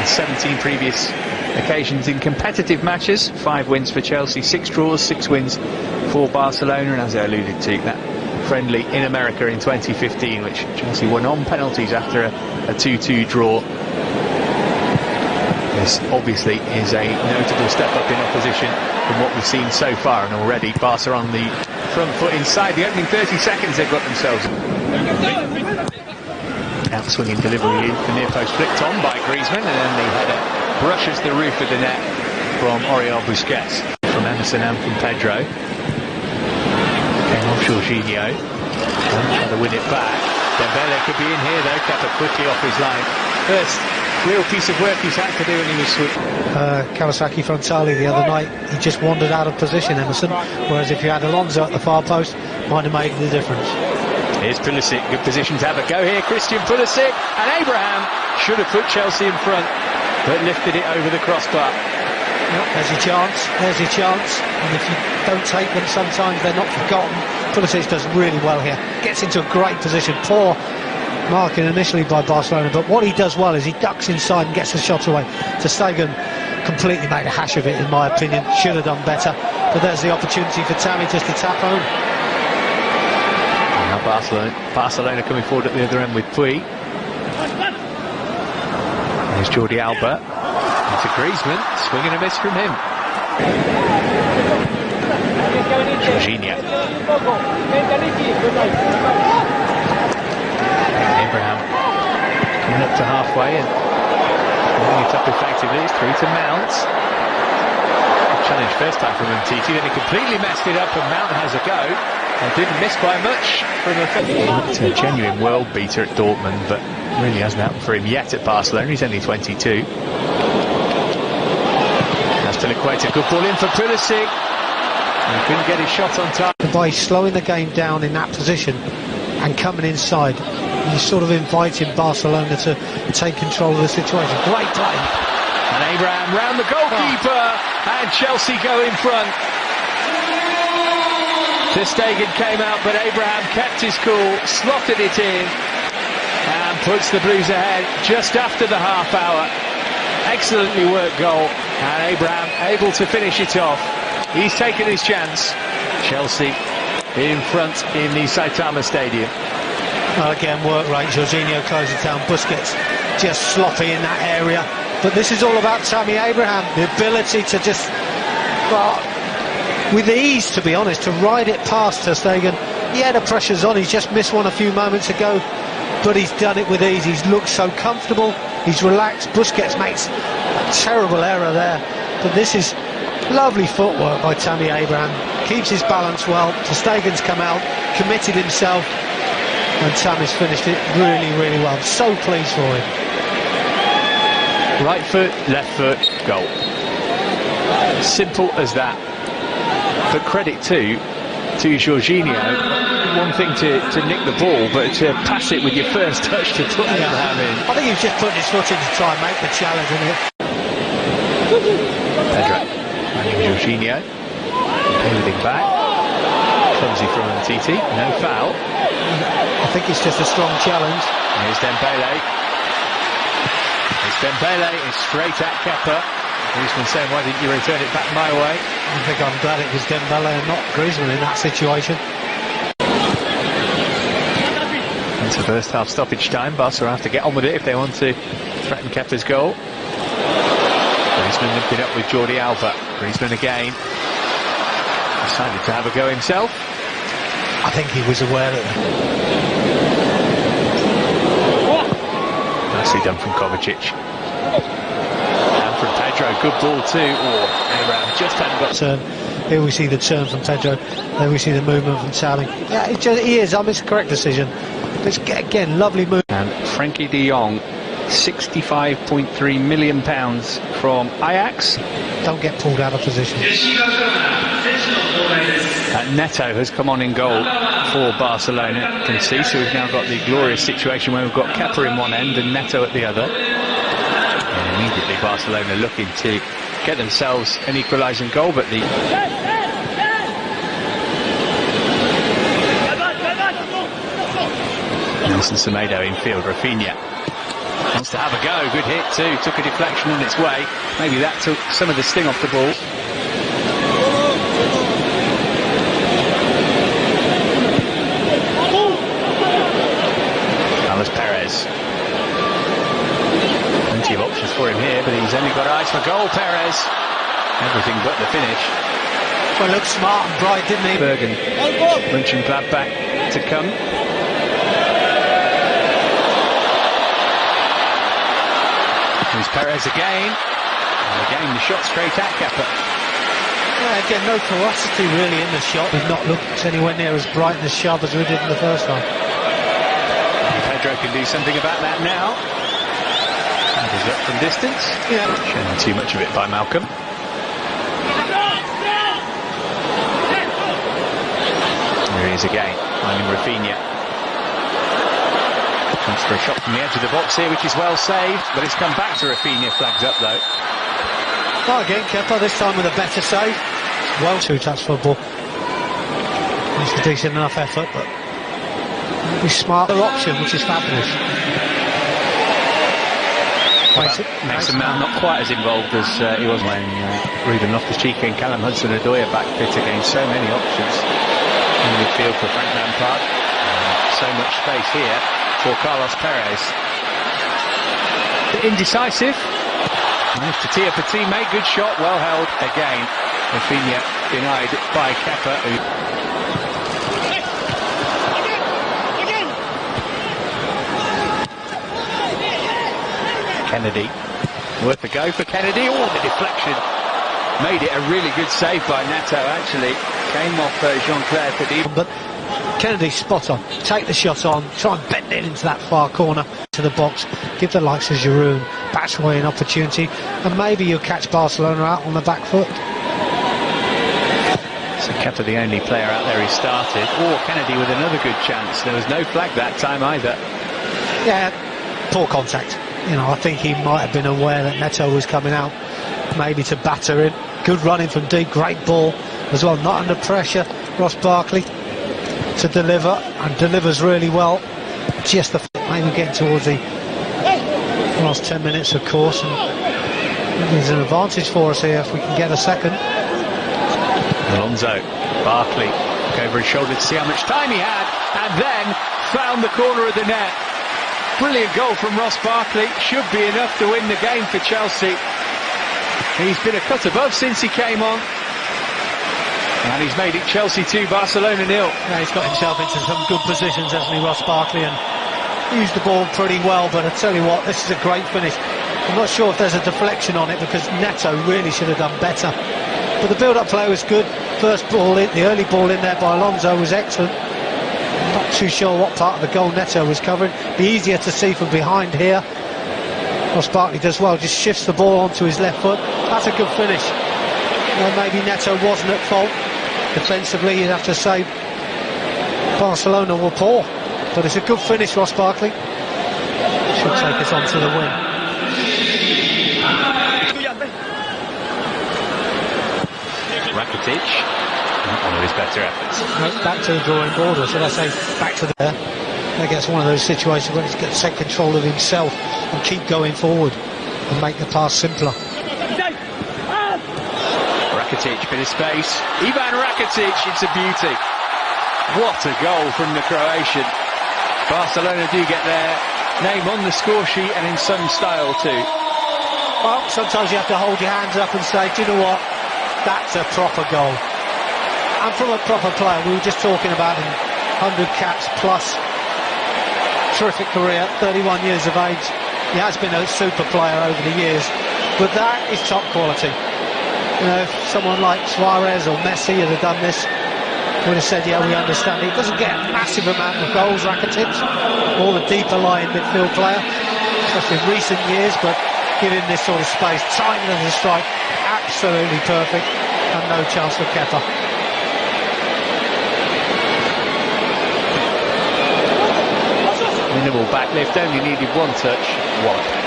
on 17 previous occasions in competitive matches. 5 wins for Chelsea, 6 draws, 6 wins for Barcelona, and as I alluded to, that friendly in America in 2015, which Chelsea won on penalties after a 2-2 draw. This obviously is a notable step up in opposition from what we've seen so far, and already Barca on the front foot inside the opening 30 seconds they've got themselves. Out-swinging delivery in, the near post flicked on by Griezmann, and then the header brushes the roof of the net from Oriol Busquets. From Emerson and from Pedro. Came off Jorginho. Trying to win it back. Dembele could be in here though, kept it quickly off his line. First real piece of work he's had to do when he was switched. Kawasaki Frontali the other night, he just wandered out of position, Emerson, whereas if you had Alonso at the far post, might have made the difference. Here's Pulisic, good position to have a go here. Christian Pulisic, and Abraham should have put Chelsea in front, but lifted it over the crossbar. Yep, there's your chance, and if you don't take them, sometimes they're not forgotten. Pulisic does really well here, gets into a great position. Poor marking initially by Barcelona, but what he does well is he ducks inside and gets the shot away. Ter Stegen completely made a hash of it, in my opinion. Should have done better, but there's the opportunity for Tammy just to tap home. Now Barcelona coming forward at the other end with Puig. There's Jordi Alba into Griezmann, swing and a miss from him. Jorginho. Abraham coming up to halfway and moving it up effectively. It's through to Mount. Challenge first time from Umtiti, then he completely messed it up, and Mount has a go and didn't miss by much from a genuine world beater at Dortmund, but really hasn't happened for him yet at Barcelona. He's only 22. That's Piliqueta, good ball in for Pulisic. He couldn't get his shot on time. By slowing the game down in that position and coming inside, you're sort of inviting Barcelona to take control of the situation. Great play. And Abraham round the goalkeeper, and Chelsea go in front. Ter Stegen came out, but Abraham kept his cool, slotted it in, and puts the Blues ahead just after the half hour. Excellently worked goal, and Abraham able to finish it off. He's taken his chance. Chelsea in front in the Saitama Stadium. Well, again, work rate. Jorginho closes down. Busquets just sloppy in that area. But this is all about Tammy Abraham. The ability to just, well, with ease, to be honest, to ride it past Ter Stegen. Yeah, the pressure's on. He's just missed one a few moments ago, but he's done it with ease. He's looked so comfortable. He's relaxed. Busquets makes a terrible error there. But this is lovely footwork by Tammy Abraham. Keeps his balance well. Ter Stegen's come out, committed himself, and Tammy's finished it really, really well. So pleased for him. Right foot, left foot, goal. Simple as that. But credit to Jorginho. One thing to nick the ball, but to pass it with your first touch to put Abraham in. I think he was just putting his foot in to try and make the challenge, isn't it? Pedro. Jorginho. Everything back. Clumsy from Umtiti. No foul. I think it's just a strong challenge. Here's Dembele. It's Dembele. It's straight at Kepa. Griezmann saying, why didn't you return it back my way? I think I'm glad it was Dembele and not Griezmann in that situation. It's the first half stoppage time. Barca have to get on with it if they want to threaten Kepa's goal. Griezmann linked it up with Jordi Alba. Griezmann again. Decided to have a go himself. I think he was aware that. Nicely done from Kovacic. And from Pedro, good ball too. Oh, Abraham just hadn't got turn. Here we see the turn from Pedro. There we see the movement from Tally. Yeah, he is. It's a correct decision. It's, again, lovely move. And Frankie de Jong, £65.3 million from Ajax. Don't get pulled out of position. Neto has come on in goal for Barcelona. You can see, so we've now got the glorious situation where we've got Kepa in one end and Neto at the other. And immediately Barcelona looking to get themselves an equalising goal, but the... Nelson Semedo in field, Rafinha. Wants to have a go. Good hit too. Took a deflection on its way. Maybe that took some of the sting off the ball. Perez. Plenty of options for him here, but he's only got eyes for goal. Perez. Everything but the finish. Well, looked smart and bright, didn't he? Bergen. Mönchengladbach to come. Here's Perez again. And again, the shot straight at Kepa. Yeah, again, no ferocity really in the shot. We've not looked anywhere near as bright and as sharp as we did in the first half. Pedro can do something about that now. And he's up from distance. Yeah. Showing too much of it by Malcolm. There he is again, finding Rafinha. Comes for a shot from the edge of the box here, which is well saved, but it's come back to Rafinha, flags up though. Well, again, Kepa, this time with a better save. Well, two-touch football. It's a decent enough effort, but a smarter option, which is fabulous. Mason Mount not quite as involved as he was when Ruben Loftus-Cheek and Callum Hudson-Odoi are back fit again. So many options in midfield for Frank Lampard. So much space here for Carlos Perez. Indecisive. Managed to tee up a teammate. Good shot, well held again. Rafinha denied by Kepa. Kennedy. Worth a go for Kennedy. Oh, the deflection. Made it a really good save by Neto, actually. Came off Jean-Claire Petit. But Kennedy's spot on. Take the shot on. Try and bend it into that far corner to the box. Give the likes of Giroud, Batshuayi an opportunity. And maybe you'll catch Barcelona out on the back foot. So Kepa the only player out there who started. Or Kennedy with another good chance. There was no flag that time either. Yeah, poor contact. You know, I think he might have been aware that Neto was coming out, maybe to batter him. Good running from deep, great ball as well, not under pressure. Ross Barkley to deliver, and delivers really well. Just the maybe getting towards the last 10 minutes, of course, and there's an advantage for us here if we can get a second. Alonso, Barkley, look over his shoulder to see how much time he had, and then found the corner of the net. Brilliant goal from Ross Barkley. Should be enough to win the game for Chelsea. He's been a cut above since he came on. And he's made it Chelsea 2, Barcelona 0. Yeah, he's got himself into some good positions, hasn't he, Ross Barkley, and used the ball pretty well. But I tell you what, this is a great finish. I'm not sure if there's a deflection on it because Neto really should have done better. But the build-up play was good. First ball in, the early ball in there by Alonso was excellent. Not too sure what part of the goal Neto was covering. Be easier to see from behind here. Ross Barkley does well, just shifts the ball onto his left foot. That's a good finish. Well, maybe Neto wasn't at fault. Defensively, you'd have to say Barcelona were poor. But it's a good finish, Ross Barkley. Should take us on to the win. Rakitic. Not one of his better efforts. No, back to the drawing board, or should I say back to there. I guess one of those situations where he's got to take control of himself and keep going forward and make the pass simpler. Rakitic, bit of space. Ivan Rakitic, it's a beauty. What a goal from the Croatian. Barcelona do get their name on the score sheet and in some style too. Well, sometimes you have to hold your hands up and say, do you know what? That's a proper goal. And from a proper player, we were just talking about him, 100 caps plus, terrific career, 31 years of age. He has been a super player over the years, but that is top quality. You know, if someone like Suarez or Messi had done this, would have said, yeah, we understand. He doesn't get a massive amount of goals, Rakitic, or the deeper lying midfield player, especially in recent years, but give him this sort of space, timing of the strike, absolutely perfect, and no chance for Kepa. Minimal backlift, only needed one touch. One.